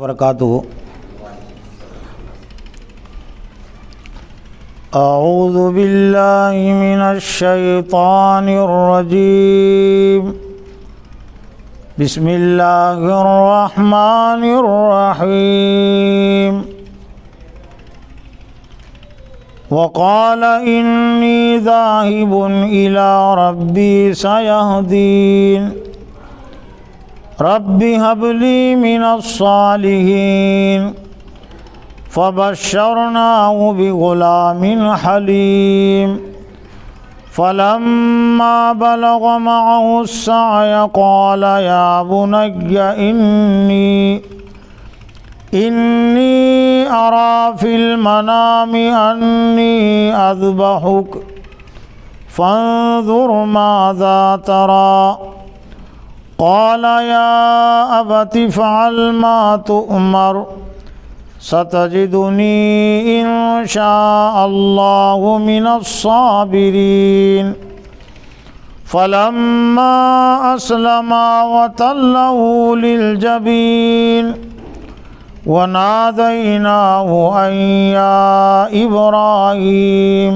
وبرکاتہ۔ اعوذ باللہ من الشیطان الرجیم، بسم اللہ الرحمن الرحیم۔ وقال انی ذاہب الی ربی سیہدین، رب هب لی من الصالحین، فبشرناه بغلام حلیم، فلما بلغ معه السعي قال یا بنی انی ارى في المنام انی اذبحک فانظر ماذا ترى، قال یا ابت افعل ما تؤمر ستجدنی ان شاء اللہ من الصابرین، فلما اسلما وتلہ للجبین ونادیناہ ان یا ابراہیم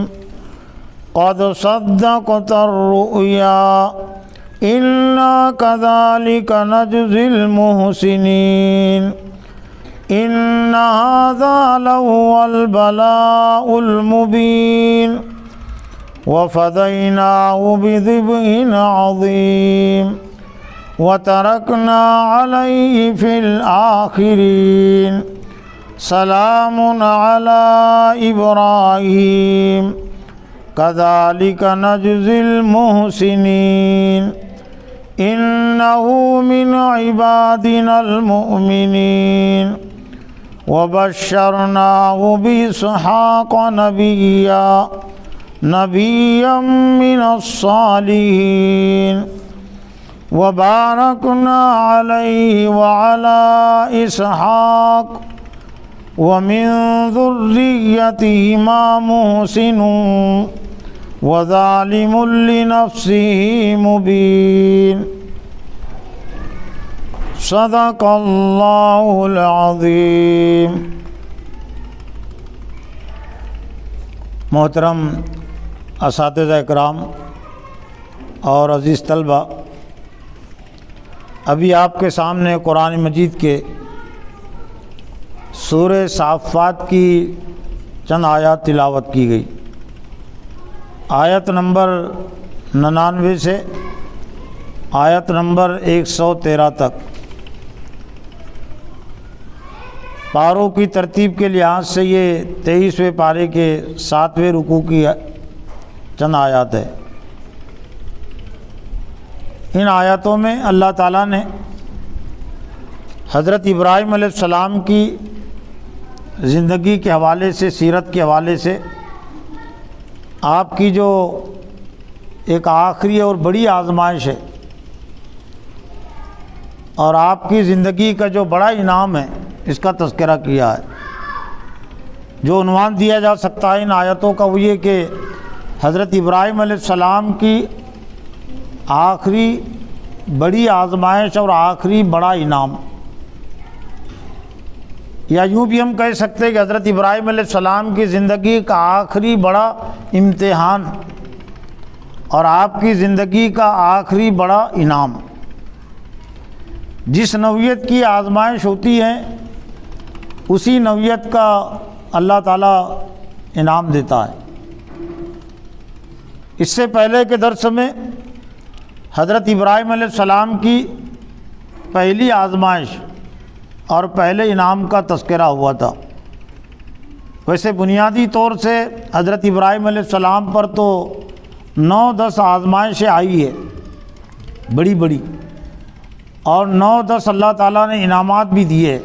قد صدقت الرؤیا انا کذالک نجزی المحسنین، ان ھذا لہو البلاء المبین، وفدیناہ بذبح عظیم، وترکنا علیہ فی الآخرین، سلام علی ابراہیم کذالک نجزی المحسنین، انہ من عبادنا المؤمنین، وبشرناہ باسحاق نبیا من الصالحین، وبارکنا علیہ وعلی اسحاق ومن ذریتہما محسن وظالم لنفسہ مبین۔ صدق اللہ العظیم۔ محترم اساتذہ اکرام اور عزیز طلبہ، ابھی آپ کے سامنے قرآن مجید کے سورہ صافات کی چند آیات تلاوت کی گئی۔ آیت نمبر 99 سے آیت نمبر 113 تک پاروں کی ترتیب کے لحاظ سے یہ 23ویں پارے کے 7ویں رکوع کی چند آیات ہے۔ ان آیاتوں میں اللہ تعالیٰ نے حضرت ابراہیم علیہ السلام کی زندگی کے حوالے سے، سیرت کے حوالے سے، آپ کی جو ایک آخری اور بڑی آزمائش ہے اور آپ کی زندگی کا جو بڑا انعام ہے، اس کا تذکرہ کیا ہے۔ جو عنوان دیا جا سکتا ہے ان آیتوں کا وہ یہ کہ حضرت ابراہیم علیہ السلام کی آخری بڑی آزمائش اور آخری بڑا انعام، یا یوں بھی ہم کہہ سکتے ہیں کہ حضرت ابراہیم علیہ السلام کی زندگی کا آخری بڑا امتحان اور آپ کی زندگی کا آخری بڑا انعام۔ جس نوعیت کی آزمائش ہوتی ہے اسی نوعیت کا اللہ تعالیٰ انعام دیتا ہے۔ اس سے پہلے کے درس میں حضرت ابراہیم علیہ السلام کی پہلی آزمائش اور پہلے انعام کا تذکرہ ہوا تھا۔ ویسے بنیادی طور سے حضرت ابراہیم علیہ السلام پر تو 9-10 آزمائشیں آئی ہے بڑی بڑی، اور 9-10 اللہ تعالیٰ نے انعامات بھی دیے۔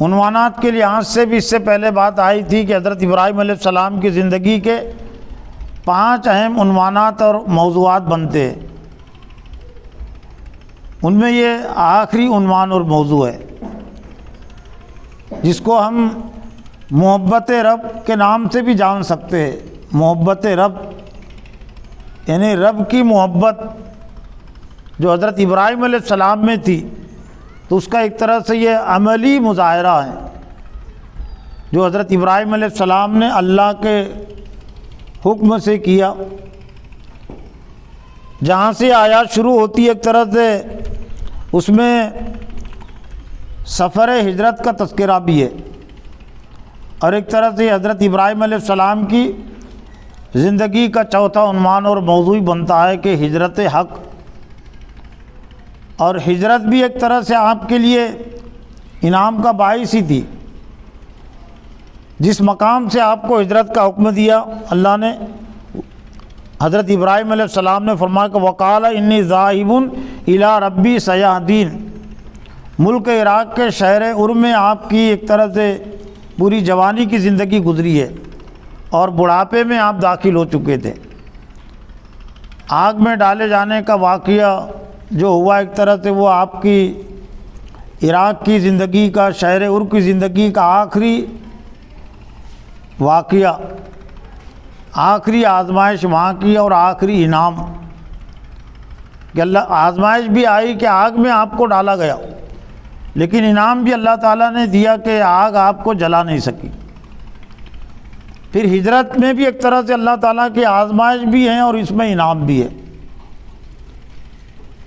عنوانات کے لحاظ سے بھی اس سے پہلے بات آئی تھی کہ حضرت ابراہیم علیہ السلام کی زندگی کے 5 اہم عنوانات اور موضوعات بنتے ہیں۔ ان میں یہ آخری عنوان اور موضوع ہے جس کو ہم محبت رب کے نام سے بھی جان سکتے ہیں۔ محبت رب یعنی رب کی محبت جو حضرت ابراہیم علیہ السلام میں تھی، تو اس کا ایک طرح سے یہ عملی مظاہرہ ہے جو حضرت ابراہیم علیہ السلام نے اللہ کے حکم سے کیا۔ جہاں سے آیات شروع ہوتی ہے ایک طرح سے اس میں سفر ہجرت کا تذکرہ بھی ہے، اور ایک طرح سے حضرت ابراہیم علیہ السلام کی زندگی کا چوتھا عنوان اور موضوع بنتا ہے کہ ہجرت حق، اور ہجرت بھی ایک طرح سے آپ کے لیے انعام کا باعث ہی تھی۔ جس مقام سے آپ کو ہجرت کا حکم دیا اللہ نے، حضرت ابراہیم علیہ السلام نے فرمایا کہ وقال انی ذاہب الی ربی سیہدین۔ ملک عراق کے شہر ار میں آپ کی ایک طرح سے پوری جوانی کی زندگی گزری ہے، اور بڑھاپے میں آپ داخل ہو چکے تھے۔ آگ میں ڈالے جانے کا واقعہ جو ہوا ایک طرح سے وہ آپ کی عراق کی زندگی کا، شہر ار کی زندگی کا آخری واقعہ، آخری آزمائش وہاں کی اور آخری انعام کہ اللہ آزمائش بھی آئی کہ آگ میں آپ کو ڈالا گیا، لیکن انعام بھی اللہ تعالیٰ نے دیا کہ آگ آپ کو جلا نہیں سکی۔ پھر ہجرت میں بھی ایک طرح سے اللہ تعالیٰ کی آزمائش بھی ہیں اور اس میں انعام بھی ہے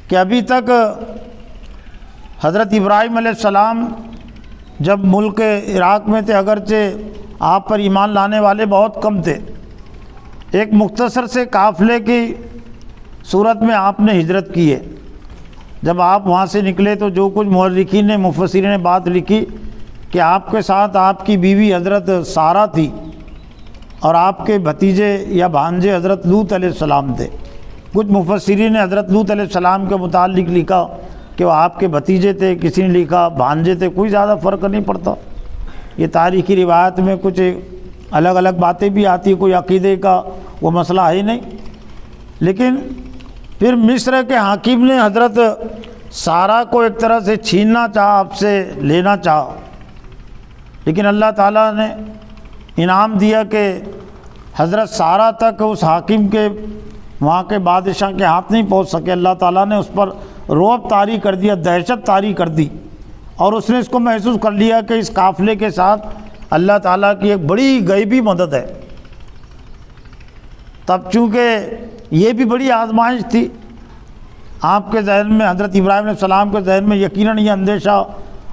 کہ ابھی تک حضرت ابراہیم علیہ السلام جب ملک عراق میں تھے، اگرچہ آپ پر ایمان لانے والے بہت کم تھے، ایک مختصر سے قافلے کی صورت میں آپ نے ہجرت کی ہے۔ جب آپ وہاں سے نکلے تو جو کچھ مورخین نے، مفسرین نے بات لکھی کہ آپ کے ساتھ آپ کی بیوی حضرت سارہ تھی اور آپ کے بھتیجے یا بھانجے حضرت لوط علیہ السلام تھے۔ کچھ مفسرین نے حضرت لوط علیہ السلام کے متعلق لکھا کہ وہ آپ کے بھتیجے تھے، کسی نے لکھا بھانجے تھے، کوئی زیادہ فرق نہیں پڑتا۔ یہ تاریخی روایت میں کچھ الگ الگ باتیں بھی آتی، کوئی عقیدے کا وہ مسئلہ ہے ہی نہیں۔ لیکن پھر مصر کے حاکم نے حضرت سارہ کو ایک طرح سے چھیننا چاہا، آپ سے لینا چاہا، لیکن اللہ تعالیٰ نے انعام دیا کہ حضرت سارہ تک اس حاکم کے، وہاں کے بادشاہ کے ہاتھ نہیں پہنچ سکے۔ اللہ تعالیٰ نے اس پر رعب طاری کر دیا، دہشت طاری کر دی، اور اس نے اس کو محسوس کر لیا کہ اس قافلے کے ساتھ اللہ تعالیٰ کی ایک بڑی غیبی مدد ہے۔ تب چونکہ یہ بھی بڑی آزمائش تھی آپ کے ذہن میں، حضرت ابراہیم علیہ السلام کے ذہن میں یقیناً یہ اندیشہ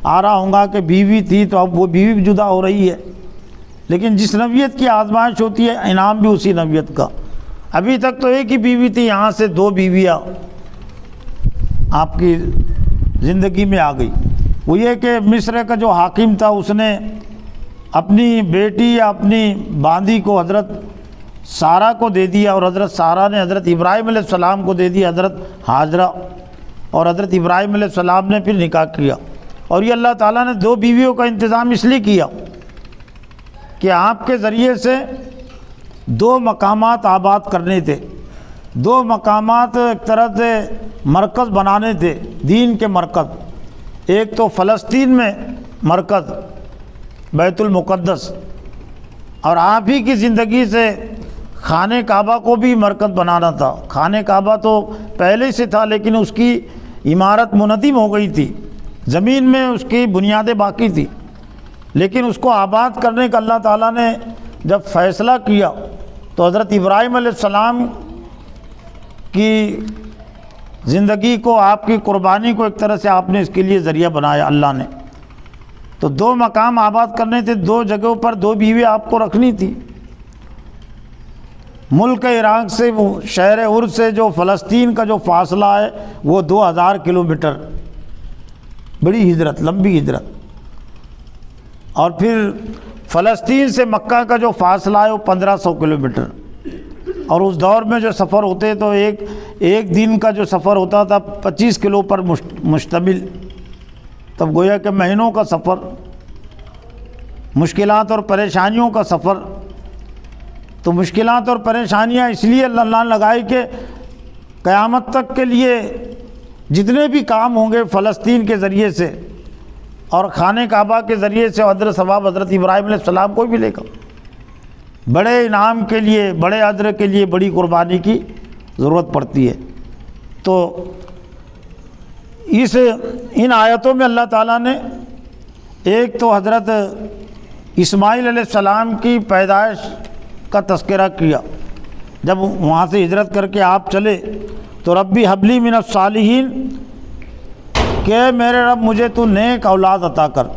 آ رہا ہوگا کہ بیوی تھی تو اب وہ بیوی بھی جدا ہو رہی ہے، لیکن جس نوعیت کی آزمائش ہوتی ہے انعام بھی اسی نوعیت کا۔ ابھی تک تو ایک ہی بیوی تھی، یہاں سے 2 بیویاں آپ کی زندگی میں آ گئی۔ وہ یہ کہ مصر کا جو حاکم تھا اس نے اپنی بیٹی یا اپنی باندی کو حضرت سارہ کو دے دیا، اور حضرت سارہ نے حضرت ابراہیم علیہ السلام کو دے دیا حضرت ہاجرہ، اور حضرت ابراہیم علیہ السلام نے پھر نکاح کیا۔ اور یہ اللہ تعالیٰ نے 2 بیویوں کا انتظام اس لیے کیا کہ آپ کے ذریعے سے 2 مقامات آباد کرنے تھے، 2 مقامات ایک طرح سے مرکز بنانے تھے، دین کے مرکز۔ ایک تو فلسطین میں مرکز بیت المقدس، اور آپ ہی کی زندگی سے خانہ کعبہ کو بھی مرکز بنانا تھا۔ خانہ کعبہ تو پہلے سے تھا لیکن اس کی عمارت منہدم ہو گئی تھی، زمین میں اس کی بنیادیں باقی تھی، لیکن اس کو آباد کرنے کا اللہ تعالیٰ نے جب فیصلہ کیا تو حضرت ابراہیم علیہ السلام کی زندگی کو، آپ کی قربانی کو ایک طرح سے آپ نے اس کے لیے ذریعہ بنایا اللہ نے۔ تو 2 مقام آباد کرنے تھے، 2 جگہوں پر 2 بیوی آپ کو رکھنی تھی۔ ملک عراق سے، وہ شہر ار سے جو فلسطین کا جو فاصلہ ہے وہ 2000 کلومیٹر، بڑی ہجرت، لمبی ہجرت۔ اور پھر فلسطین سے مکہ کا جو فاصلہ ہے وہ 1500 کلومیٹر، اور اس دور میں جو سفر ہوتے تو ایک دن کا جو سفر ہوتا تھا 25 کلو پر مشتمل، تب گویا کہ مہینوں کا سفر، مشکلات اور پریشانیوں کا سفر۔ تو مشکلات اور پریشانیاں اس لیے اللہ نے لگائی کہ قیامت تک کے لیے جتنے بھی کام ہوں گے فلسطین کے ذریعے سے اور خانہ کعبہ کے ذریعے سے، حضرت ثواب حضرت ابراہیم علیہ السلام کو بھی لے کر بڑے انعام کے لیے، بڑے اجر کے لیے بڑی قربانی کی ضرورت پڑتی ہے۔ تو ان آیتوں میں اللہ تعالیٰ نے ایک تو حضرت اسماعیل علیہ السلام کی پیدائش کا تذکرہ کیا، جب وہاں سے ہجرت کر کے آپ چلے تو ربی حبلی من الصالحین، کہ میرے رب مجھے تو نیک اولاد عطا کر،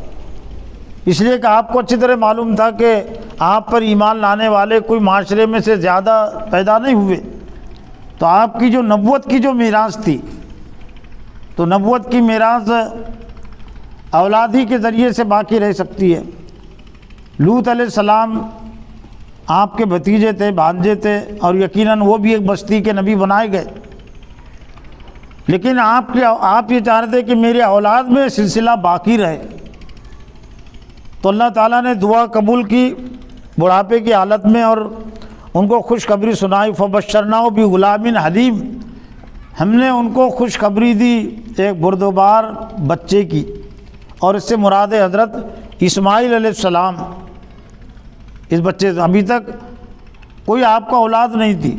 اس لیے کہ آپ کو اچھی طرح معلوم تھا کہ آپ پر ایمان لانے والے کوئی معاشرے میں سے زیادہ پیدا نہیں ہوئے، تو آپ کی جو نبوت کی جو میراث تھی، تو نبوت کی میراث اولاد ہی کے ذریعے سے باقی رہ سکتی ہے۔ لوط علیہ السلام آپ کے بھتیجے تھے، بھانجے تھے، اور یقیناً وہ بھی ایک بستی کے نبی بنائے گئے، لیکن آپ یہ چاہ رہے تھے کہ میرے اولاد میں سلسلہ باقی رہے، تو اللہ تعالیٰ نے دعا قبول کی بڑھاپے کی حالت میں، اور ان کو خوشخبری سنائی، فبشرناہ بغلام حلیم، ہم نے ان کو خوشخبری دی ایک بردبار بچے کی، اور اس سے مراد حضرت اسماعیل علیہ السلام۔ اس بچے سے ابھی تک کوئی آپ کا اولاد نہیں تھی،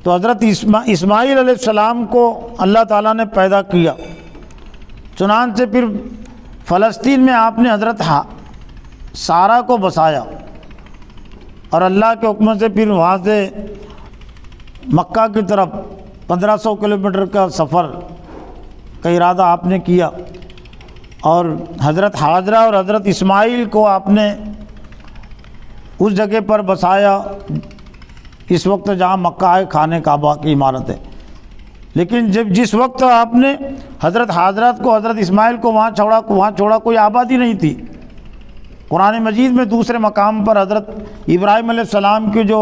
تو حضرت اسماعیل علیہ السلام کو اللہ تعالیٰ نے پیدا کیا۔ چنانچہ پھر فلسطین میں آپ نے حضرت سارہ کو بسایا، اور اللہ کے حکم سے پھر وہاں سے مکہ کی طرف 1500 کلومیٹر کا سفر کا ارادہ آپ نے کیا، اور حضرت حاجرہ اور حضرت اسماعیل کو آپ نے اس جگہ پر بسایا اس وقت جہاں مکہ ہے خانہ کعبہ کی عمارت ہے۔ لیکن جس وقت آپ نے حضرت حاجرہ کو، حضرت اسماعیل کو وہاں چھوڑا کوئی آبادی نہیں تھی۔ قرآن مجید میں دوسرے مقام پر حضرت ابراہیم علیہ السلام کی جو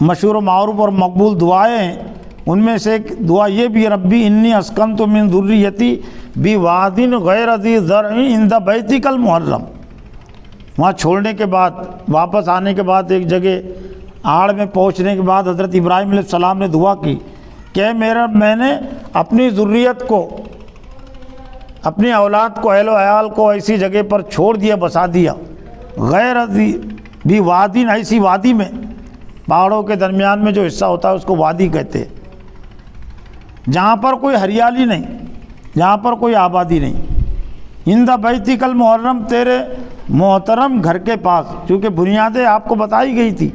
مشہور و معروف اور مقبول دعائیں ہیں، ان میں سے ایک دعا یہ بھی، ربی انی اسکنت من ذریتی بواد غیر ذی زرع عند بیتک المحرم۔ وہاں چھوڑنے کے بعد، واپس آنے کے بعد، ایک جگہ آڑ میں پہنچنے کے بعد حضرت ابراہیم علیہ السلام نے دعا کی کہ میں نے اپنی ذریت کو، اپنی اولاد کو، اہل و عیال کو ایسی جگہ پر چھوڑ دیا، بسا دیا، غیر بھی وادی، ایسی وادی میں، پہاڑوں کے درمیان میں جو حصہ ہوتا ہے اس کو وادی کہتے ہیں، جہاں پر کوئی ہریالی نہیں، جہاں پر کوئی آبادی نہیں، عند بیتک المحرم، تیرے محترم گھر کے پاس، چونکہ بنیادیں آپ کو بتائی گئی تھی۔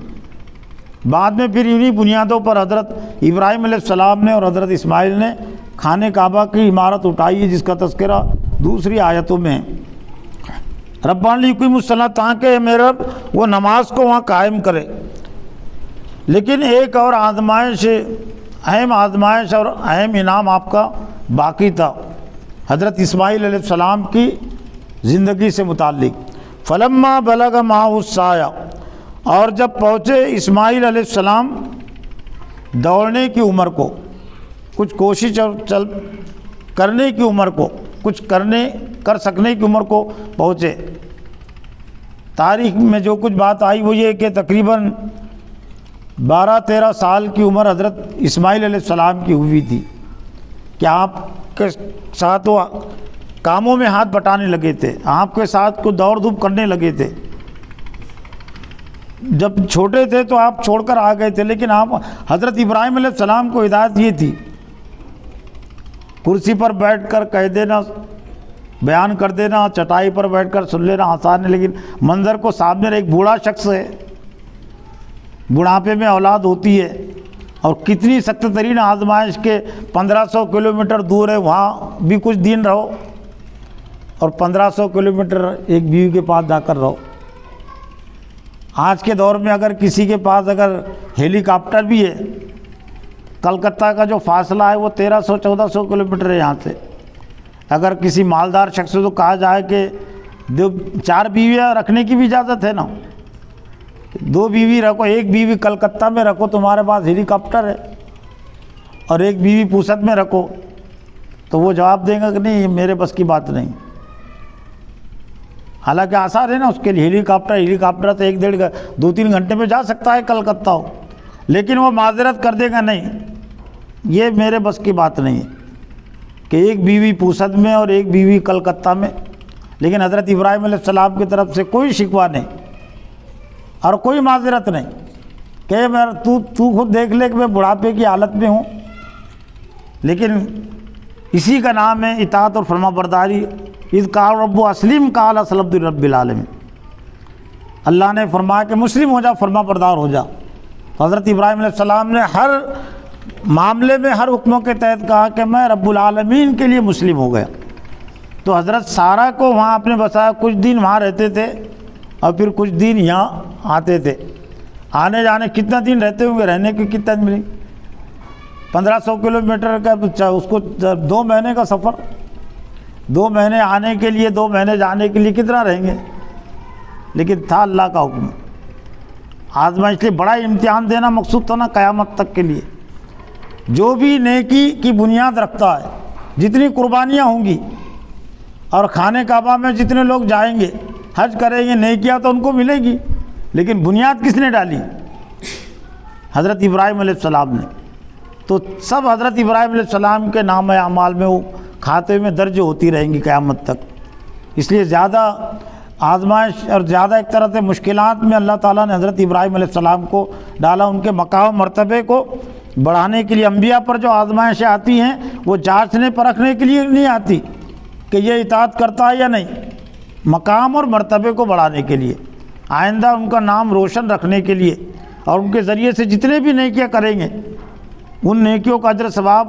بعد میں پھر انہی بنیادوں پر حضرت ابراہیم علیہ السلام نے اور حضرت اسماعیل نے خانہ کعبہ کی عمارت اٹھائی ہے، جس کا تذکرہ دوسری آیتوں میں ہے۔ ربنا لیقیموا الصلاۃ، تاکہ میرا رب وہ نماز کو وہاں قائم کرے۔ لیکن ایک اور آزمائش، اہم آزمائش اور اہم انعام آپ کا باقی تھا حضرت اسماعیل علیہ السلام کی زندگی سے متعلق۔ فلما بلغ معہ السعی، اور جب پہنچے اسماعیل علیہ السلام دوڑنے کی عمر کو، کچھ کوشش اور کرنے کی عمر کو، کچھ کر سکنے کی عمر کو پہنچے۔ تاریخ میں جو کچھ بات آئی وہ یہ کہ تقریباً 12-13 سال کی عمر حضرت اسماعیل علیہ السلام کی ہوئی تھی کہ آپ کے ساتھ وہ کاموں میں ہاتھ بٹانے لگے تھے، آپ کے ساتھ کو دوڑ دھوپ کرنے لگے تھے۔ جب چھوٹے تھے تو آپ چھوڑ کر آ گئے تھے، لیکن آپ حضرت ابراہیم علیہ السلام کو ہدایت یہ تھی، کرسی پر بیٹھ کر کہہ دینا، بیان کر دینا، چٹائی پر بیٹھ کر سن لینا آسان ہے، لیکن منظر کو سامنے ایک بوڑھا شخص ہے، بڑھاپے میں اولاد ہوتی ہے، اور کتنی سخت ترین آزمائش کے 1500 کلومیٹر دور ہے، وہاں بھی کچھ دن رہو، اور 1500 کلومیٹر ایک بیوی کے پاس جا کر رہو۔ آج کے دور میں اگر کسی کے پاس اگر ہیلی کاپٹر بھی ہے، کلکتہ کا جو فاصلہ ہے وہ 1300-1400 کلومیٹر ہے یہاں سے، اگر کسی مالدار شخص سے تو کہا جائے کہ 4 بیویاں رکھنے کی بھی اجازت ہے نا، 2 بیوی رکھو، ایک بیوی کلکتہ میں رکھو، تمہارے پاس ہیلی کاپٹر ہے، اور ایک بیوی پوسد میں رکھو، تو وہ جواب دیں گا کہ نہیں، یہ میرے بس کی بات نہیں۔ حالانکہ آسان ہے نا اس کے لیے، ہیلی کاپٹر تو 1-2-3 گھنٹے میں جا سکتا ہے کلکتہ ہو، لیکن وہ معذرت کر دے گا نہیں، یہ میرے بس کی بات نہیں ہے کہ ایک بیوی پوسد میں اور ایک بیوی کلکتہ میں۔ لیکن حضرت ابراہیم علیہ السلام کی طرف سے کوئی شکوہ نہیں اور کوئی معذرت نہیں کہ تو خود دیکھ لے کہ میں بڑھاپے کی حالت میں ہوں، لیکن اسی کا نام ہے اطاعت اور فرما برداری۔ اذ قال رب اسلم قال اسلمت لرب العالمین، اللہ نے فرمایا کہ مسلم ہو جا، فرما بردار ہو جا۔ حضرت ابراہیم علیہ السلام نے ہر معاملے میں ہر حکموں کے تحت کہا کہ میں رب العالمین کے لیے مسلم ہو گیا۔ تو حضرت سارہ کو وہاں آپ نے بسایا، کچھ دن وہاں رہتے تھے اور پھر کچھ دن یہاں آتے تھے۔ آنے جانے کتنا دن رہتے ہوں گے، رہنے کے کتنا دن ملے، 1500 کلومیٹر کا، اس کو 2 مہینے کا سفر، 2 مہینے آنے کے لیے 2 مہینے جانے کے لیے کتنا رہیں گے، لیکن تھا اللہ کا حکم۔ آزمائش کے بڑا امتحان دینا مقصود تھا نا قیامت تک کے لیے۔ جو بھی نیکی کی بنیاد رکھتا ہے، جتنی قربانیاں ہوں گی اور خانہ کعبہ میں جتنے لوگ جائیں گے، حج کریں گے، نیکیاں تو ان کو ملے گی، لیکن بنیاد کس نے ڈالی؟ حضرت ابراہیم علیہ السلام نے۔ تو سب حضرت ابراہیم علیہ السلام کے نام اعمال میں وہ کھاتے میں درج ہوتی رہیں گی قیامت تک۔ اس لیے زیادہ آزمائش اور زیادہ ایک طرح سے مشکلات میں اللہ تعالیٰ نے حضرت ابراہیم علیہ السلام کو ڈالا، ان کے مقام مرتبے کو بڑھانے کے لیے۔ انبیاء پر جو آزمائشیں آتی ہیں وہ جانچنے پرکھنے کے لیے نہیں آتی کہ یہ اطاعت کرتا ہے یا نہیں، مقام اور مرتبے کو بڑھانے کے لیے، آئندہ ان کا نام روشن رکھنے کے لیے، اور ان کے ذریعے سے جتنے بھی نیکیاں کریں گے ان نیکیوں کا اجر ثواب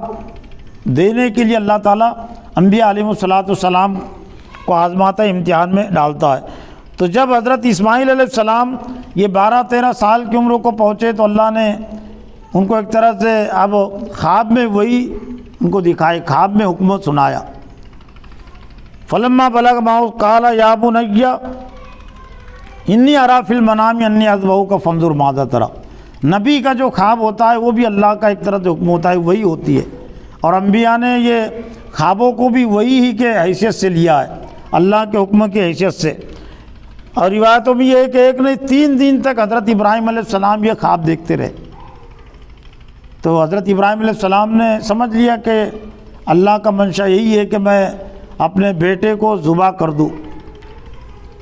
دینے کے لیے اللہ تعالیٰ انبیاء علیہ السلام کو آزماتا ہے، امتحان میں ڈالتا ہے۔ تو جب حضرت اسماعیل علیہ السلام یہ 12-13 سال کی عمر کو پہنچے تو اللہ نے ان کو ایک طرح سے اب خواب میں وہی ان کو دکھائے، خواب میں حکم سنایا۔ فلما بلغ معه قال یا بنی انی اری فی المنام انی اذبحک فانظر ماذا تری۔ نبی کا جو خواب ہوتا ہے وہ بھی اللہ کا ایک طرح سے حکم ہوتا ہے، وہی ہوتی ہے، اور انبیاء نے یہ خوابوں کو بھی وہی ہی کے حیثیت سے لیا ہے، اللہ کے حکم کی حیثیت سے۔ اور روایتوں میں یہ ہے کہ ایک نہیں 3 دن تک حضرت ابراہیم علیہ السلام یہ خواب دیکھتے رہے۔ تو حضرت ابراہیم علیہ السلام نے سمجھ لیا کہ اللہ کا منشا یہی ہے کہ میں اپنے بیٹے کو ذبح کر دوں،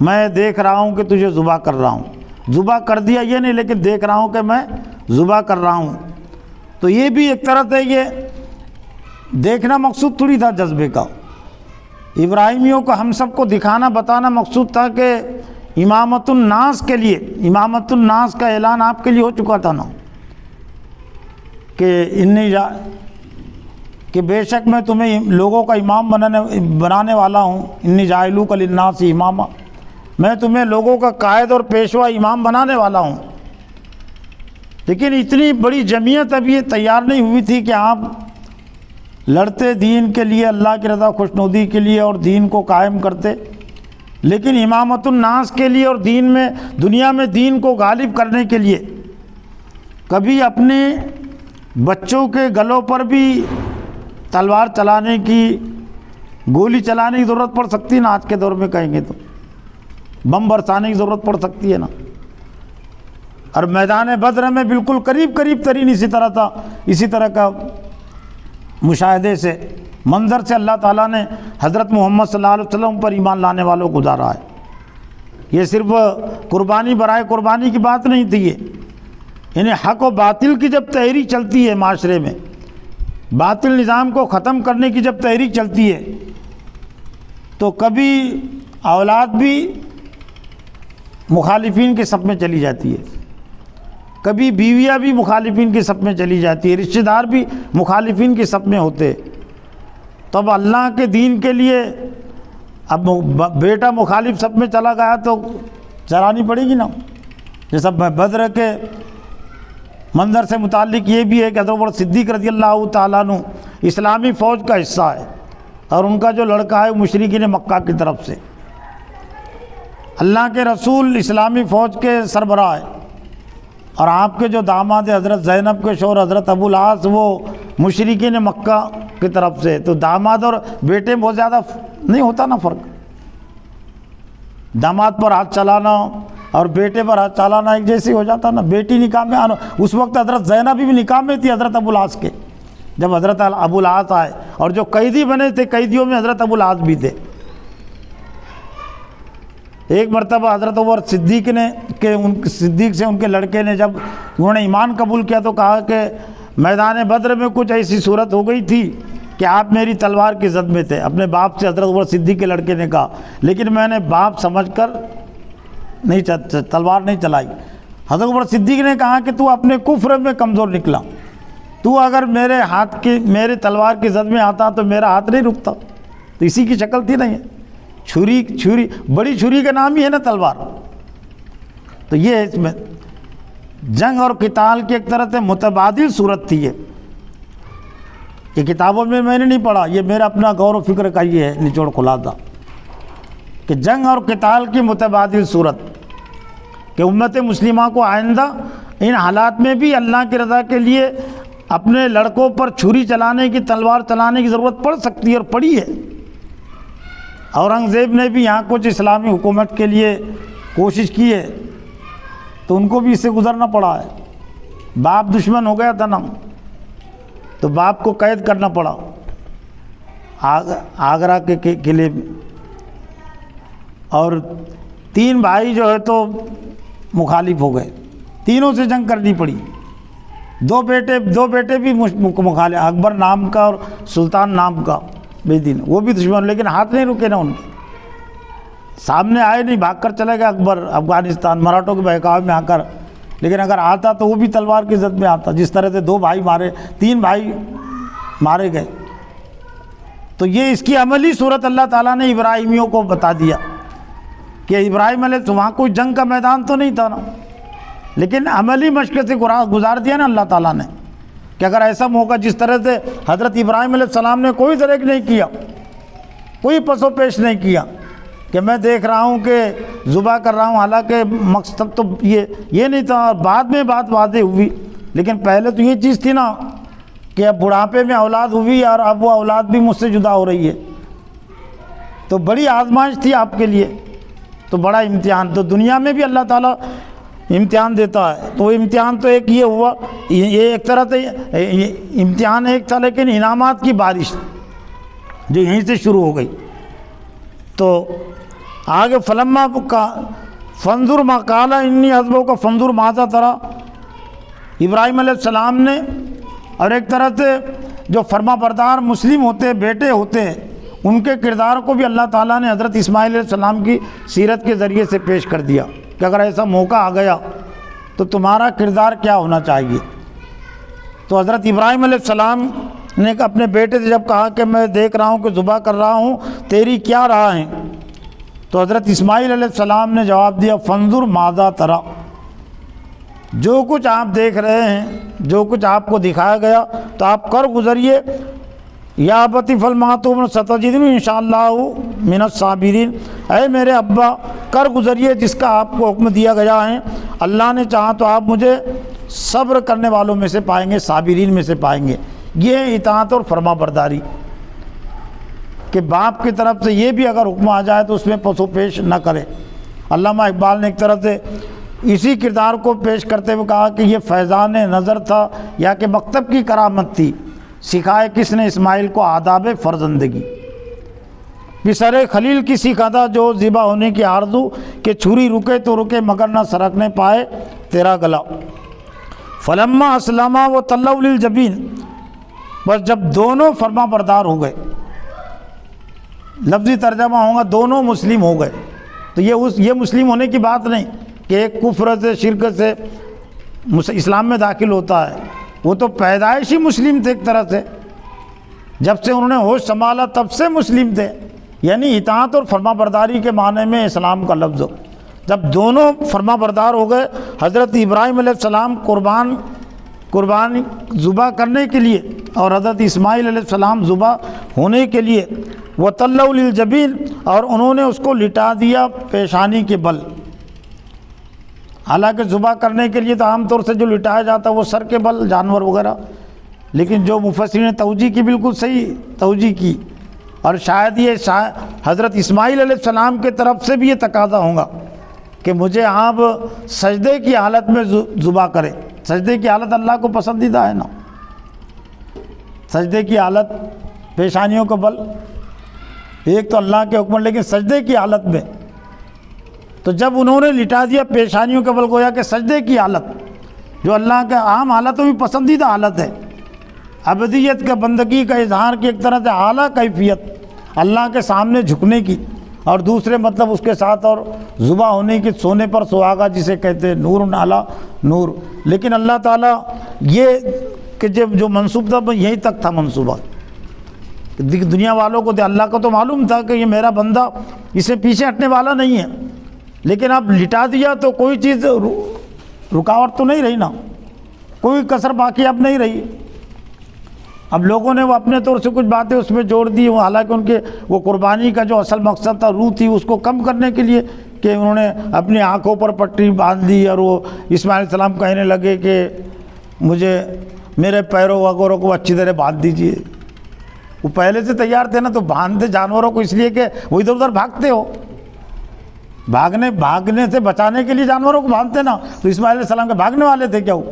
میں دیکھ رہا ہوں کہ تجھے ذبح کر رہا ہوں۔ ذبح کر دیا یہ نہیں، لیکن دیکھ رہا ہوں کہ میں ذبح کر رہا ہوں۔ تو یہ بھی ایک طرح سے یہ دیکھنا مقصود تھوڑی تھا جذبے کا، ابراہیمیوں کو ہم سب کو دکھانا بتانا مقصود تھا کہ امامت الناس کے لیے، امامت الناس کا اعلان آپ کے لیے ہو چکا تھا نا کہ بے شک میں تمہیں لوگوں کا امام بنانے والا ہوں، انی جاعلوک للناس اماما، میں تمہیں لوگوں کا قائد اور پیشوا امام بنانے والا ہوں۔ لیکن اتنی بڑی جمعیت اب یہ تیار نہیں ہوئی تھی کہ آپ لڑتے دین کے لیے، اللہ کی رضا خوشنودی کے لیے اور دین کو قائم کرتے، لیکن امامت الناس کے لیے اور دین میں، دنیا میں دین کو غالب کرنے کے لیے کبھی اپنے بچوں کے گلوں پر بھی تلوار چلانے کی، گولی چلانے کی ضرورت پڑ سکتی ہے نا، آج کے دور میں کہیں گے تو بم برسانے کی ضرورت پڑ سکتی ہے نا۔ اور میدان بدر میں بالکل قریب ترین اسی طرح تھا، اسی طرح کا مشاہدے سے منظر سے اللہ تعالیٰ نے حضرت محمد صلی اللہ علیہ وسلم پر ایمان لانے والوں کو گزارا ہے۔ یہ صرف قربانی برائے قربانی کی بات نہیں تھی، یہ یعنی حق و باطل کی جب تحریک چلتی ہے معاشرے میں، باطل نظام کو ختم کرنے کی جب تحریک چلتی ہے تو کبھی اولاد بھی مخالفین کے صف میں چلی جاتی ہے، کبھی بیویاں بھی مخالفین کے صف میں چلی جاتی ہے، رشتہ دار بھی مخالفین کے صف میں ہوتے۔ تب اللہ کے دین کے لیے اب بیٹا مخالف صف میں چلا گیا تو چلانی پڑے گی نا۔ جیسا بدر کے منظر سے متعلق یہ بھی ہے کہ حضرت عمر صدیق رضی اللہ تعالیٰ عنہ اسلامی فوج کا حصہ ہے، اور ان کا جو لڑکا ہے مشرکین مکہ کی طرف سے، اللہ کے رسول اسلامی فوج کے سربراہ ہیں، اور آپ کے جو داماد حضرت زینب کے شوہر حضرت ابو العاص وہ مشرکین مکہ کی طرف سے، تو داماد اور بیٹے بہت زیادہ نہیں ہوتا نا فرق، داماد پر ہاتھ چلانا اور بیٹے پر ہاتھ چلانا ایک جیسے ہو جاتا نا۔ بیٹی نکاح میں آنا، اس وقت حضرت زینب بھی نکاح میں تھی حضرت ابو العاص کے، جب حضرت ابو العاص آئے، اور جو قیدی بنے تھے قیدیوں میں حضرت ابو العاص بھی تھے۔ ایک مرتبہ حضرت عمر صدیق سے ان کے لڑکے نے جب انہوں نے ایمان قبول کیا تو کہا کہ میدان بدر میں کچھ ایسی صورت ہو گئی تھی کہ آپ میری تلوار کی زد میں تھے. اپنے باپ سے حضرت عمر صدیق کے لڑکے نے کہا, لیکن میں نے باپ سمجھ کر نہیں تلوار نہیں چلائی. حضرت عمر صدیق نے کہا کہ تو اپنے کفر میں کمزور نکلا, تو اگر میرے تلوار کی زد میں آتا تو میرا ہاتھ نہیں رکتا. تو اسی کی شکل تھی نا یہ چھری, بڑی چھری کا نام ہی ہے نا تلوار. تو یہ اس میں جنگ اور قتال کی ایک طرح سے متبادل صورت تھی. یہ کتابوں میں نے نہیں پڑھا, یہ میرا اپنا غور و فکر کا یہ ہے نچوڑ خلاصہ کہ جنگ اور قتال کی متبادل صورت, کہ امت مسلمہ کو آئندہ ان حالات میں بھی اللہ کی رضا کے لیے اپنے لڑکوں پر چھری چلانے کی, تلوار چلانے کی ضرورت پڑ سکتی ہے اور پڑی ہے. اورنگزیب نے بھی یہاں کچھ اسلامی حکومت کے لیے کوشش کی ہے تو ان کو بھی اس سے گزرنا پڑا ہے. باپ دشمن ہو گیا تھا نا, تو باپ کو قید کرنا پڑا آگرہ کے قلعے میں. اور 3 بھائی جو ہے تو مخالف ہو گئے, تینوں سے جنگ کرنی پڑی. 2 بیٹے بھی مخالف, اکبر نام کا اور سلطان نام کا بے دین, وہ بھی دشمن, لیکن ہاتھ نہیں رکے نا ان کے. سامنے آئے نہیں, بھاگ کر چلے گیا اکبر افغانستان مراٹھوں کے بہکاوے میں آ کر. لیکن اگر آتا تو وہ بھی تلوار کی زد میں آتا. جس طرح سے 2 بھائی 3 بھائی مارے گئے. تو یہ اس کی عملی صورت اللہ تعالیٰ نے ابراہیمیوں کو بتا دیا کہ ابراہیم علیہ السلام, وہاں کوئی جنگ کا میدان تو نہیں تھا نا, لیکن عملی مشق سے گزار دیا نا اللہ تعالیٰ نے کہ اگر ایسا موقع, جس طرح سے حضرت ابراہیم علیہ السلام نے کوئی ذرا نہیں کیا, کوئی پس و پیش نہیں کیا کہ میں دیکھ رہا ہوں کہ ذبح کر رہا ہوں, حالانکہ مقصد تو یہ نہیں تھا. بعد میں بات واضح ہوئی, لیکن پہلے تو یہ چیز تھی نا کہ اب بڑھاپے میں اولاد ہوئی اور اب وہ اولاد بھی مجھ سے جدا ہو رہی ہے. تو بڑی آزمائش تھی آپ کے لیے, تو بڑا امتحان. تو دنیا میں بھی اللہ تعالیٰ امتحان دیتا ہے. تو امتحان تو ایک یہ ہوا, یہ ایک طرح سے امتحان ایک تھا, لیکن انعامات کی بارش جو یہیں سے شروع ہو گئی. تو آگے فلما کا فنظر ما قال انی حسبو کا فنظر ماذا ترى, ابراہیم علیہ السلام نے, اور ایک طرح سے جو فرما بردار مسلم ہوتے بیٹے ہوتے ہیں ان کے کردار کو بھی اللہ تعالیٰ نے حضرت اسماعیل علیہ السلام کی سیرت کے ذریعے سے پیش کر دیا کہ اگر ایسا موقع آ گیا تو تمہارا کردار کیا ہونا چاہیے. تو حضرت ابراہیم علیہ السلام نے اپنے بیٹے سے جب کہا کہ میں دیکھ رہا ہوں کہ ذبح کر رہا ہوں, تیری کیا راہ ہے؟ تو حضرت اسماعیل علیہ السلام نے جواب دیا فانظر ماذا ترى, جو کچھ آپ دیکھ رہے ہیں, جو کچھ آپ کو دکھایا گیا تو آپ کر گزریے. یا ابت افعل ما تؤمر ستجدنی ان شاء اللہ من الصابرین, اے میرے ابا کر گزریے جس کا آپ کو حکم دیا گیا ہے, اللہ نے چاہا تو آپ مجھے صبر کرنے والوں میں سے پائیں گے, صابرین میں سے پائیں گے. یہ اطاعت اور فرما برداری کہ باپ کی طرف سے یہ بھی اگر حکم آ جائے تو اس میں پس و پیش نہ کرے. علامہ اقبال نے ایک طرح سے اسی کردار کو پیش کرتے ہوئے کہا کہ یہ فیضان نظر تھا یا کہ مکتب کی کرامت تھی, سکھائے کس نے اسماعیل کو آداب فرزندگی. بسر خلیل کی سیکھا تھا جو ذبح ہونے کی آرزو کہ چھری رکے تو رکے مگر نہ سرکنے پائے تیرا گلا. فلما اسلما و طلعوا للجبین, بس جب دونوں فرما بردار ہو گئے, لفظی ترجمہ ہوگا دونوں مسلم ہو گئے. تو یہ مسلم ہونے کی بات نہیں کہ ایک کفر سے شرک سے اسلام میں داخل ہوتا ہے, وہ تو پیدائشی مسلم تھے ایک طرح سے, جب سے انہوں نے ہوش سنبھالا تب سے مسلم تھے. یعنی اطاعت اور فرما برداری کے معنی میں اسلام کا لفظ. جب دونوں فرما بردار ہو گئے, حضرت ابراہیم علیہ السلام قربانی ذبح کرنے کے لیے اور حضرت اسماعیل علیہ السلام ذبح ہونے کے لیے, وطلعوا للجبین, اور انہوں نے اس کو لٹا دیا پیشانی کے بل. حالانکہ ذبح کرنے کے لیے تو عام طور سے جو لٹایا جاتا ہے وہ سر کے بل, جانور وغیرہ, لیکن جو مفسرین نے توجیہ کی بالکل صحیح توجیہ کی, اور شاید یہ حضرت اسماعیل علیہ السلام کے طرف سے بھی یہ تقاضا ہوگا کہ مجھے آپ سجدے کی حالت میں ذبح کریں. سجدے کی حالت اللہ کو پسندیدہ ہے نا, سجدے کی حالت پیشانیوں کا بل ایک تو اللہ کے حکم, لیکن سجدے کی حالت میں. تو جب انہوں نے لٹا دیا پیشانیوں کا بل, گویا کہ سجدے کی حالت جو اللہ کے عام حالتوں میں پسندیدہ حالت ہے, ابدیت کا بندگی کا اظہار کی ایک طرح سے اعلیٰ کیفیت اللہ کے سامنے جھکنے کی، اور دوسرے مطلب اس کے ساتھ اور زباں ہونے کی، سونے پر سہاگا جسے کہتے ہیں، نور نالا نور۔ لیکن اللہ تعالیٰ یہ کہ جب جو منصوب تھا یہیں تک تھا منصوبہ، دنیا والوں کو اللہ کو تو معلوم تھا کہ یہ میرا بندہ اسے پیچھے ہٹنے والا نہیں ہے، لیکن اب لٹا دیا تو کوئی چیز رکاوٹ تو نہیں رہی نا، کوئی کسر باقی اب نہیں رہی۔ اب لوگوں نے وہ اپنے طور سے کچھ باتیں اس میں جوڑ دی، حالانکہ ان کے وہ قربانی کا جو اصل مقصد تھا، روح تھی، اس کو کم کرنے کے لیے کہ انہوں نے اپنی آنکھوں پر پٹی باندھ دی، اور وہ اسماعیل علیہ السلام کہنے لگے کہ مجھے میرے پیروں وغیرہ کو اچھی طرح باندھ دیجئے۔ وہ پہلے سے تیار تھے نا، تو باندھتے جانوروں کو اس لیے کہ وہ ادھر ادھر بھاگتے ہو، بھاگنے سے بچانے کے لیے جانوروں کو باندھتے نا، تو اسماعیل علیہ السلام کے بھاگنے والے تھے کیا وہ؟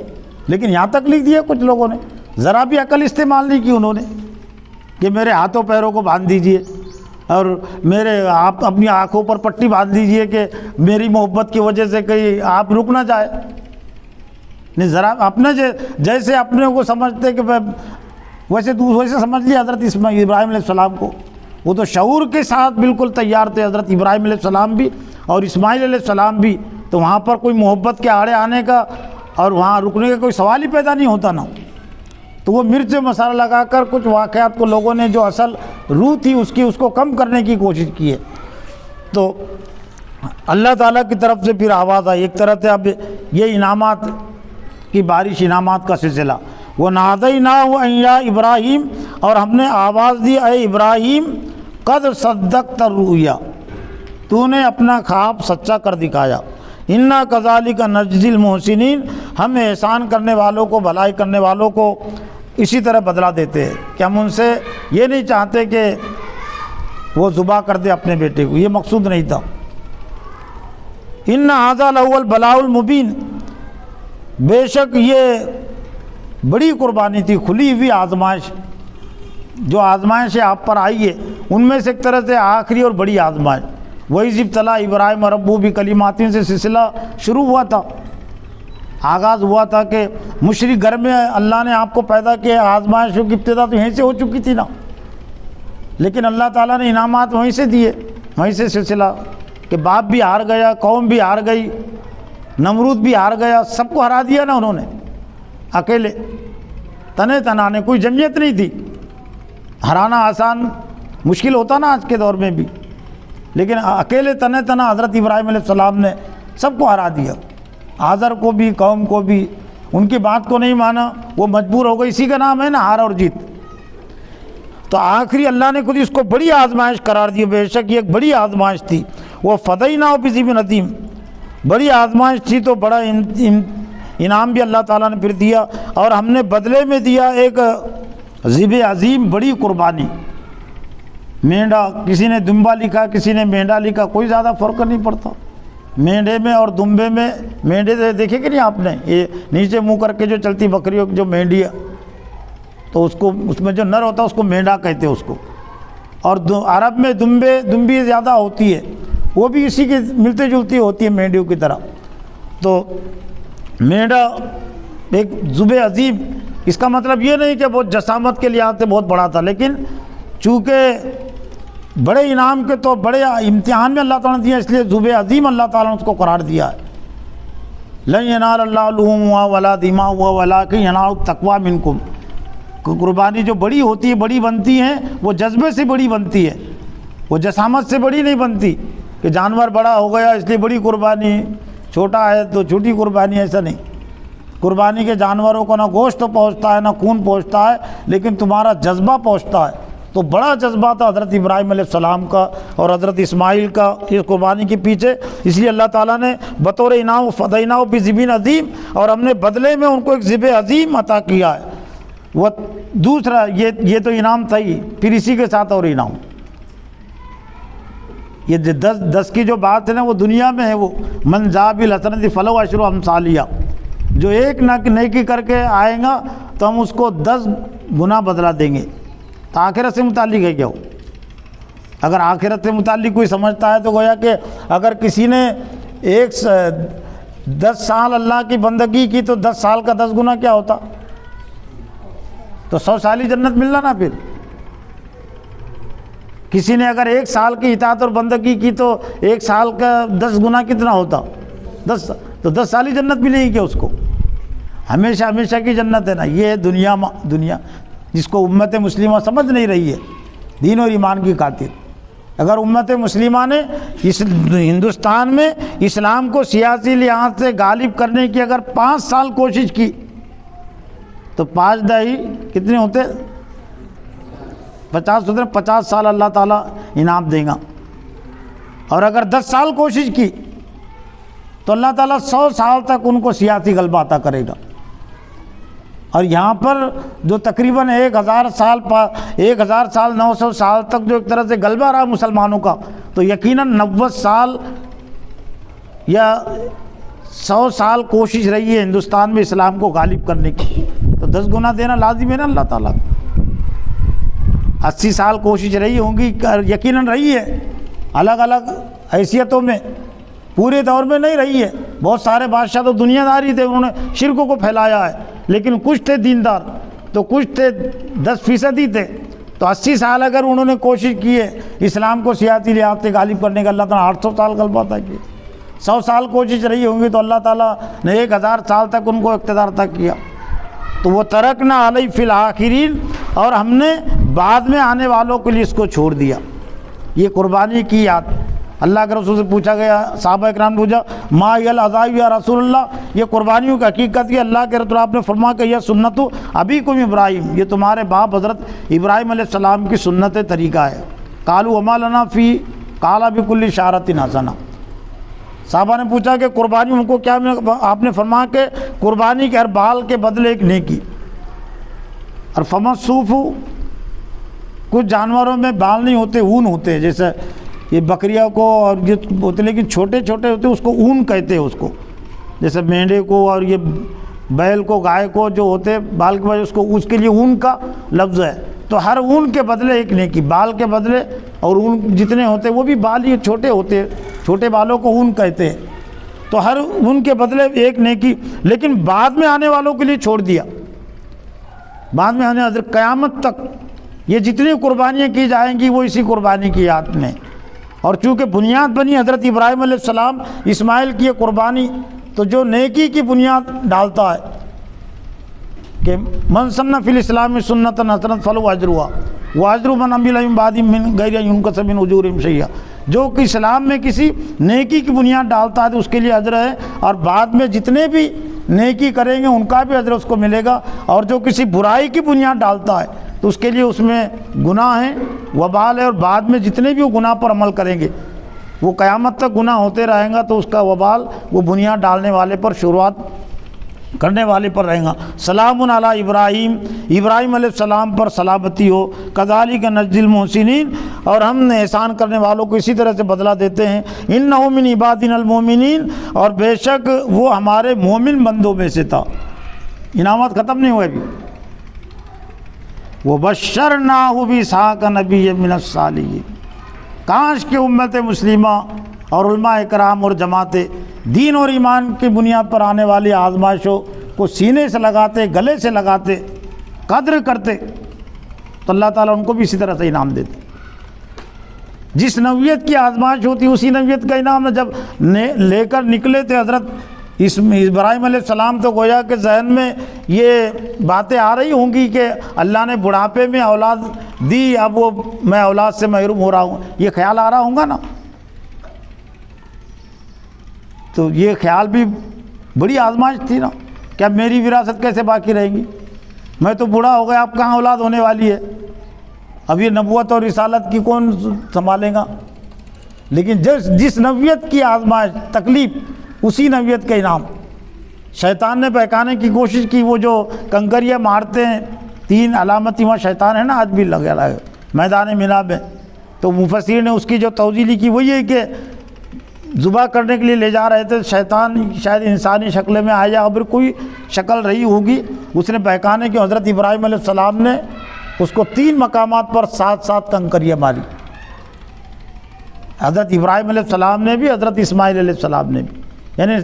لیکن یہاں تک لکھ دیا کچھ لوگوں نے، ذرا بھی عقل استعمال نہیں کی انہوں نے کہ میرے ہاتھوں پیروں کو باندھ دیجئے، اور آپ اپنی آنکھوں پر پٹی باندھ دیجئے کہ میری محبت کی وجہ سے کہیں آپ رک نہ جائے۔ نہیں، ذرا اپنے جیسے اپنے کو سمجھتے کہ ویسے سمجھ لیا حضرت ابراہیم علیہ السلام کو، وہ تو شعور کے ساتھ بالکل تیار تھے حضرت ابراہیم علیہ السلام بھی اور اسماعیل علیہ السلام بھی، تو وہاں پر کوئی محبت کے آڑے آنے کا اور وہاں رکنے کا کوئی سوال ہی پیدا نہیں ہوتا نا۔ تو وہ مرچ مسالہ لگا کر کچھ واقعات کو لوگوں نے جو اصل روح تھی اس کو کم کرنے کی کوشش کی ہے۔ تو اللہ تعالیٰ کی طرف سے پھر آواز آئی، ایک طرح سے اب یہ انعامات کی بارش، انعامات کا سلسلہ، وَنَادَيْنَاهُ أَن يَا ابراہیم، اور ہم نے آواز دی اے ابراہیم، قد صدقت الرؤیا، تو نے اپنا خواب سچا کر دکھایا، اِنَّا كَذَلِكَ نَجْزِي الْمُحْسِنِينَ، ہم احسان کرنے والوں کو، بھلائی کرنے والوں کو اسی طرح بدلہ دیتے ہیں کہ ہم ان سے یہ نہیں چاہتے کہ وہ ذبح کر دے اپنے بیٹے کو، یہ مقصود نہیں تھا۔ إِنَّ هَذَا لَهُوَ الْبَلَاءُ الْمُبِينُ، بے شک یہ بڑی قربانی تھی، کھلی ہوئی آزمائش، جو آزمائشیں آپ پر آئی ہے ان میں سے ایک طرح سے آخری اور بڑی آزمائش۔ وَإِذِ ابْتَلَىٰ إِبْرَاهِيمَ رَبُّهُ بِكَلِمَاتٍ سے سلسلہ شروع ہوا تھا، آغاز ہوا تھا کہ مشرک گھر میں اللہ نے آپ کو پیدا کیا، آزمائشوں کی ابتدا تو یہیں سے ہو چکی تھی نا، لیکن اللہ تعالیٰ نے انعامات وہیں سے دیے، وہیں سے سلسلہ کہ باپ بھی ہار گیا، قوم بھی ہار گئی، نمرود بھی ہار گیا، سب کو ہرا دیا نا انہوں نے اکیلے، تنے تنانے، کوئی جمعیت نہیں تھی۔ ہرانا آسان مشکل ہوتا نا آج کے دور میں بھی، لیکن اکیلے تنے تنا حضرت ابراہیم علیہ السلام نے سب کو ہرا دیا، آزر کو بھی، قوم کو بھی، ان کی بات کو نہیں مانا، وہ مجبور ہو گئی، اسی کا نام ہے نا ہار اور جیت۔ تو آخری اللہ نے خود اس کو بڑی آزمائش قرار دی، بے شک یہ ایک بڑی آزمائش تھی، وہ فدیناہ بذبح عظیم، بڑی آزمائش تھی تو بڑا انعام بھی اللہ تعالیٰ نے پھر دیا، اور ہم نے بدلے میں دیا ایک ذبح عظیم، بڑی قربانی۔ مینڈا، کسی نے دمبا لکھا، کسی نے مینڈا لکھا، کوئی زیادہ فرق نہیں پڑتا مینڈے میں اور دمبے میں۔ مینڈے دیکھے کہ نہیں آپ نے، یہ نیچے منہ کر کے جو چلتی بکریوں جو مینڈی ہے، تو اس میں جو نر ہوتا ہے اس کو مینڈا کہتے ہیں اس کو، اور عرب میں دمبی زیادہ ہوتی ہے، وہ بھی اسی کی ملتی جلتی ہوتی ہے مینڈیوں کی طرح۔ تو مینڈا ایک ذبح عظیم، اس کا مطلب یہ نہیں کہ بہت جسامت کے لحاظ سے بہت بڑا تھا، لیکن چونکہ بڑے انعام کے تو بڑے امتحان میں اللہ تعالیٰ نے دیا، اس لیے ذبح عظیم اللہ تعالیٰ نے اس کو قرار دیا ہے۔ لن ینال اللہ لحومها ولا دماؤها ولکن ینال التقوی منکم، قربانی جو بڑی ہوتی ہے، بڑی بنتی ہیں، وہ جذبے سے بڑی بنتی ہے، وہ جسامت سے بڑی نہیں بنتی کہ جانور بڑا ہو گیا اس لیے بڑی قربانی، چھوٹا ہے تو چھوٹی قربانی، ایسا نہیں۔ قربانی کے جانوروں کو نہ گوشت پہنچتا ہے نہ خون پہنچتا ہے، لیکن تمہارا جذبہ پہنچتا ہے۔ تو بڑا جذبہ تھا حضرت ابراہیم علیہ السلام کا اور حضرت اسماعیل کا اس قربانی کے پیچھے، اس لیے اللہ تعالیٰ نے بطور انعام فدیناہ بذبح عظیم، اور ہم نے بدلے میں ان کو ایک ذبح عظیم عطا کیا ہے۔ وہ دوسرا یہ تو انعام تھا ہی، پھر اسی کے ساتھ اور انعام، یہ 10 کی جو بات ہے نا وہ دنیا میں ہے، وہ من جاء بالحسنۃ فلہ عشر امثالہا، جو ایک نیکی کر کے آئے گا تو ہم اس کو 10 گنا بدلہ دیں گے۔ تو آخرت سے متعلق ہے کیا وہ؟ اگر آخرت سے متعلق کوئی سمجھتا ہے تو گویا کہ اگر کسی نے 10 سال اللہ کی بندگی کی تو 10 سال کا 10 گنا کیا ہوتا؟ تو 100 سالی جنت ملنا نا پھر. کسی نے اگر 1 سال کی اطاعت اور بندگی کی تو 1 سال کا 10 گنا کتنا ہوتا؟ 10. تو 10 سالی جنت ملے گی کیا اس کو؟ ہمیشہ ہمیشہ کی جنت ہے نا. یہ دنیا جس کو امت مسلمہ سمجھ نہیں رہی ہے دین اور ایمان کی خاطر. اگر امت مسلمہ نے اس ہندوستان میں اسلام کو سیاسی لحاظ سے غالب کرنے کی اگر 5 سال کوشش کی تو 5 دہی کتنے ہوتے؟ 50 ہوتے. 50 سال اللہ تعالیٰ انعام دے گا. اور اگر 10 سال کوشش کی تو اللہ تعالیٰ 100 سال تک ان کو سیاسی غلبہ عطا کرے گا. اور یہاں پر جو تقریباً 1000 سال 900 سال تک جو ایک طرح سے غلبہ رہا مسلمانوں کا، تو یقیناً 90 سال یا 100 سال کوشش رہی ہے ہندوستان میں اسلام کو غالب کرنے کی، تو 10 گنا دینا لازم ہے نا اللہ تعالیٰ. 80 سال کوشش رہی ہوں گی، یقیناً رہی ہے، الگ الگ حیثیتوں میں، پورے دور میں نہیں رہی ہے. بہت سارے بادشاہ تو دنیا داری تھے، انہوں نے شرک کو پھیلایا ہے، لیکن کچھ تھے دیندار، تو کچھ تھے 10% ہی تھے. تو 80 سال اگر انہوں نے کوشش کی ہے اسلام کو سیاسی لحاظ سے غالب کرنے کا، اللہ تعالیٰ 800 سال غلبہ عطا کیا. 100 سال کوشش رہی ہوں گی تو اللہ تعالیٰ نے 1000 سال تک ان کو اقتدار عطا کیا. تو وہ ترکنا علیہ فی الآخرین، اور ہم نے بعد میں آنے والوں کے لیے اس کو چھوڑ دیا. یہ قربانی کی یاد. اللہ کے رسول سے پوچھا گیا، صحابہ اکرام نے پوچھا ما ہی العزائب یا رسول اللہ، یہ قربانیوں کی حقیقت یہ اللہ کے رسول آپ نے فرمایا کہ یہ سنت ابیکم ابراہیم، یہ تمہارے باپ حضرت ابراہیم علیہ السلام کی سنت طریقہ ہے. قالوا وما لنا فی قال بکل شعرۃ حسنہ. صحابہ نے پوچھا کہ قربانی ہم کو کیا ملا؟ آپ نے فرمایا کہ قربانی کے ہر بال کے بدلے ایک نیکی. اور فمصوف، کچھ جانوروں میں بال نہیں ہوتے، اون ہوتے، جیسے یہ بکریوں کو اور یہ ہوتے لیکن چھوٹے چھوٹے ہوتے، اس کو اون کہتے ہیں اس کو. جیسے مینڈے کو اور یہ بیل کو، گائے کو جو ہوتے بال کے وجہ اس کے لیے اون کا لفظ ہے. تو ہر اون کے بدلے ایک نیکی، بال کے بدلے، اور اون جتنے ہوتے وہ بھی بال ہی چھوٹے ہوتے، چھوٹے بالوں کو اون کہتے ہیں. تو ہر اون کے بدلے ایک نیکی. لیکن بعد میں آنے والوں کے لیے چھوڑ دیا. بعد میں آنے حضرت قیامت تک یہ جتنی قربانیاں کی جائیں گی وہ اسی قربانی کی یاد میں. اور چونکہ بنیاد بنی حضرت ابراہیم علیہ السلام اسماعیل کی یہ قربانی، تو جو نیکی کی بنیاد ڈالتا ہے کہ من سن فی الاسلام سنۃ حسنۃ فلہ اجرھا واجر من عمل من بعد من غیر ان ينقص من اجورهم شیئا. جو کہ اسلام میں کسی نیکی کی بنیاد ڈالتا ہے تو اس کے لیے اجر ہے، اور بعد میں جتنے بھی نیکی کریں گے ان کا بھی اجر اس کو ملے گا. اور جو کسی برائی کی بنیاد ڈالتا ہے تو اس کے لیے اس میں گناہ ہیں، وبال ہے، اور بعد میں جتنے بھی وہ گناہ پر عمل کریں گے وہ قیامت تک گناہ ہوتے رہیں گا، تو اس کا وبال وہ بنیاد ڈالنے والے پر، شروعات کرنے والے پر رہیں گا. سلام علی ابراہیم، ابراہیم علیہ السلام پر سلامتی ہو. کذالک نجزی المحسنین، اور ہم نے احسان کرنے والوں کو اسی طرح سے بدلہ دیتے ہیں. انہ من عبادنا المؤمنین، اور بے شک وہ ہمارے مومن بندوں میں سے تھا. انعامات ختم نہیں ہوئے ابھی. وَبَشَّرْنَاهُ بِإِسْحَاقَ نَبِيًّا مِنَ الصَّالِحِينَ. کاش کہ امت مسلمہ اور علماء اکرام اور جماعتیں دین اور ایمان کی بنیاد پر آنے والی آزمائشوں کو سینے سے لگاتے، گلے سے لگاتے، قدر کرتے، تو اللہ تعالیٰ ان کو بھی اسی طرح سے انعام دیتے. جس نوعیت کی آزمائش ہوتی اسی نوعیت کا انعام. جب لے کر نکلے تھے حضرت ابراہیم علیہ السلام، تو گویا کہ ذہن میں یہ باتیں آ رہی ہوں گی کہ اللہ نے بڑھاپے میں اولاد دی، اب وہ میں اولاد سے محروم ہو رہا ہوں، یہ خیال آ رہا ہوں گا نا. تو یہ خیال بھی بڑی آزمائش تھی نا کہ اب میری وراثت کیسے باقی رہے گی، میں تو بوڑھا ہو گیا، اب کہاں اولاد ہونے والی ہے، اب یہ نبوت اور رسالت کی کون سنبھالے گا. لیکن جس نوعیت کی آزمائش، تکلیف، اسی نوعیت کا انعام. شیطان نے بہکانے کی کوشش کی، وہ جو کنکریاں مارتے ہیں، 3 علامتی وہاں شیطان ہے نا، آج بھی لگا رہا ہے میدان مینا میں. تو مفسرین نے اس کی جو توضیح لکھی وہ یہ کہ ذبح کرنے کے لیے لے جا رہے تھے، شیطان شاید انسانی شکل میں آیا، اور کوئی شکل رہی ہوگی، اس نے بہکانے کی حضرت ابراہیم علیہ السلام نے اس کو 3 مقامات پر 7 کنکریاں ماری. حضرت ابراہیم علیہ السلام نے بھی، حضرت اسماعیل علیہ السلام نے بھی. یعنی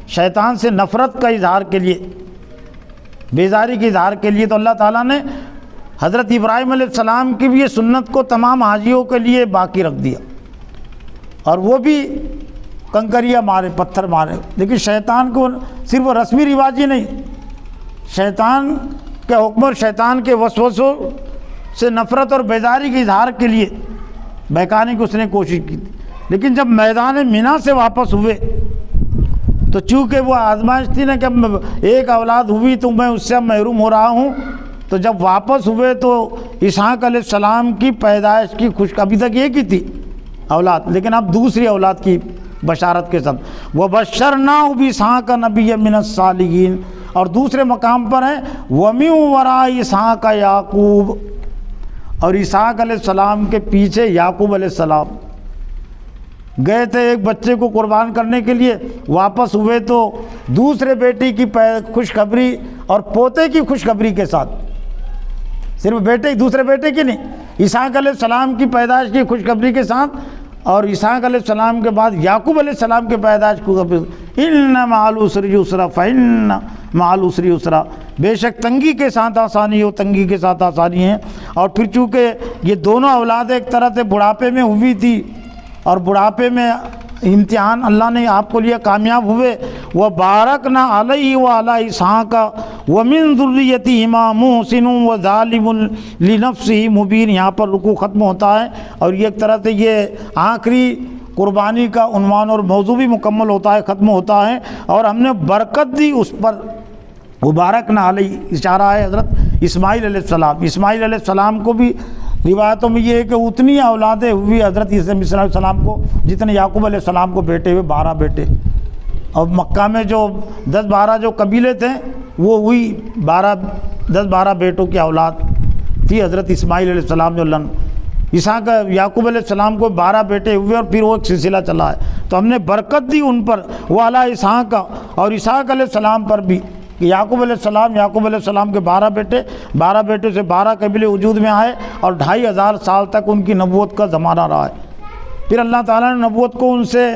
شیطان سے نفرت کا اظہار کے لیے، بیزاری کے اظہار کے لیے، تو اللہ تعالیٰ نے حضرت ابراہیم علیہ السلام کی بھی یہ سنت کو تمام حاجیوں کے لیے باقی رکھ دیا، اور وہ بھی کنکریاں مارے، پتھر مارے۔ لیکن شیطان کو صرف وہ رسمی رواج ہی نہیں، شیطان کے حکم اور شیطان کے وسوسوں سے نفرت اور بیداری کے اظہار کے لیے بہکانے کی اس نے کوشش کی تھی۔ لیکن جب میدان مینا سے واپس ہوئے تو چونکہ وہ آزمائش تھی نا کہ اب ایک اولاد ہوئی تو میں اس سے اب محروم ہو رہا ہوں، تو جب واپس ہوئے تو اسحاق علیہ السلام کی پیدائش کی ابھی تک ایک ہی تھی اولاد، لیکن اب دوسری اولاد کی بشارت کے ساتھ وَبَشَّرْنَاهُ بِإِسْحَاقَ نَبِيًّا مِنَ الصَّالِحِينَ، اور دوسرے مقام پر ہے وَمِن وَرَاءِ إِسْحَاقَ یعقوب، اور اسحاق علیہ السلام کے پیچھے یعقوب علیہ السلام گئے تھے ایک بچے کو قربان کرنے کے لیے، واپس ہوئے تو دوسرے بیٹی کی خوشخبری اور پوتے کی خوشخبری کے ساتھ، صرف بیٹے دوسرے بیٹے کی نہیں، اسحاق علیہ السلام کی پیدائش کی خوشخبری کے ساتھ، اور اسحاق علیہ السلام کے بعد یعقوب علیہ السلام کی پیدائش کو ان مع العسر یسرا فان مع العسر یسرا، بے شک تنگی کے ساتھ آسانی ہو، تنگی کے ساتھ آسانی ہے۔ اور پھر چونکہ یہ دونوں اولاد ایک طرح سے بڑھاپے میں ہوئی تھی، اور بڑھاپے میں امتحان اللہ نے آپ کو لیا، کامیاب ہوئے۔ وَبَارَكْنَا عَلَيْهِ وَعَلَىٰ إِسْحَاقَ وَمِن ذُرِّيَّتِهِمَا مُحْسِنٌ وَظَالِمٌ لِنَفْسِهِ مُبِينٌ، یہاں پر رکوع ختم ہوتا ہے، اور یہ ایک طرح سے یہ آخری قربانی کا عنوان اور موضوع بھی مکمل ہوتا ہے، ختم ہوتا ہے، اور ہم نے برکت دی اس پر۔ وَبَارَكْنَا عَلَيْهِ اشارہ ہے حضرت اسماعیل علیہ السلام، اسماعیل علیہ السلام کو بھی روایتوں میں یہ ہے کہ اتنی اولادیں ہوئی حضرت عیسیٰ علیہ السلام کو جتنے یعقوب علیہ السلام کو بیٹے ہوئے، 12 بیٹے۔ اور مکہ میں جو 10-12 جو قبیلے تھے وہ ہوئی 10-12 بیٹوں کی اولاد تھی حضرت اسماعیل علیہ السلام جو اسحاق یعقوب علیہ السلام کو 12 بیٹے ہوئے، اور پھر وہ ایک سلسلہ چلا ہے۔ تو ہم نے برکت دی ان پر، وعلیٰ اسحاق، اور اسحاق علیہ السلام پر بھی، کہ یعقوب علیہ السلام کے 12 بیٹے، 12 بیٹے سے 12 قبیلے وجود میں آئے، اور 2500 سال تک ان کی نبوت کا زمانہ رہا ہے۔ پھر اللہ تعالیٰ نے نبوت کو ان سے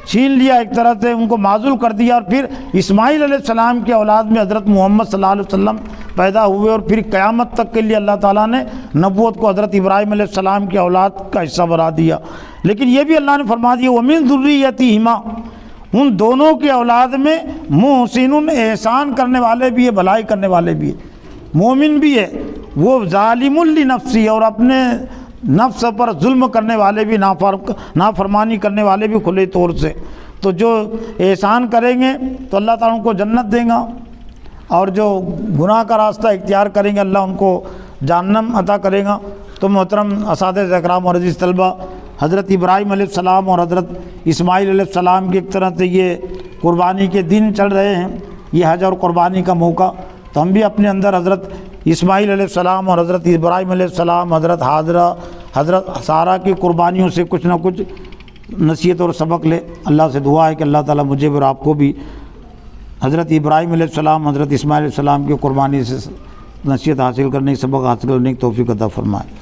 چھین لیا، ایک طرح سے ان کو معزول کر دیا، اور پھر اسماعیل علیہ السلام کی اولاد میں حضرت محمد صلی اللہ علیہ وسلم پیدا ہوئے، اور پھر قیامت تک کے لیے اللہ تعالیٰ نے نبوت کو حضرت ابراہیم علیہ السلام کی اولاد کا حصہ بنا دیا۔ لیکن یہ بھی اللہ نے فرما دیا وَمِن ذُرِّيَّتِهِمَا، ان دونوں کی اولاد میں محسن، احسان کرنے والے بھی ہے، بھلائی کرنے والے بھی ہے، مومن بھی ہے، وہ ظالم لنفسی، اور اپنے نفس پر ظلم کرنے والے بھی، نافرمانی کرنے والے بھی کھلے طور سے۔ تو جو احسان کریں گے تو اللہ تعالیٰ ان کو جنت دے گا، اور جو گناہ کا راستہ اختیار کریں گے اللہ ان کو جہنم عطا کرے گا۔ تو محترم اساتذہ اکرام اور عزیز طلبہ، حضرت ابراہیم علیہ السلام اور حضرت اسماعیل علیہ السلام کی ایک طرح سے یہ قربانی کے دن چل رہے ہیں، یہ حج اور قربانی کا موقع، تو ہم بھی اپنے اندر حضرت اسماعیل علیہ السلام اور حضرت ابراہیم علیہ السلام، حضرت حاضرہ، حضرت سارہ کی قربانیوں سے کچھ نہ کچھ نصیحت اور سبق لے۔ اللہ سے دعا ہے کہ اللہ تعالیٰ مجھے اور آپ کو بھی حضرت ابراہیم علیہ السلام، حضرت اسماعیل علیہ السلام کی قربانی سے نصیحت حاصل کرنے، سبق حاصل کرنے کی توفیق عطا فرمائے۔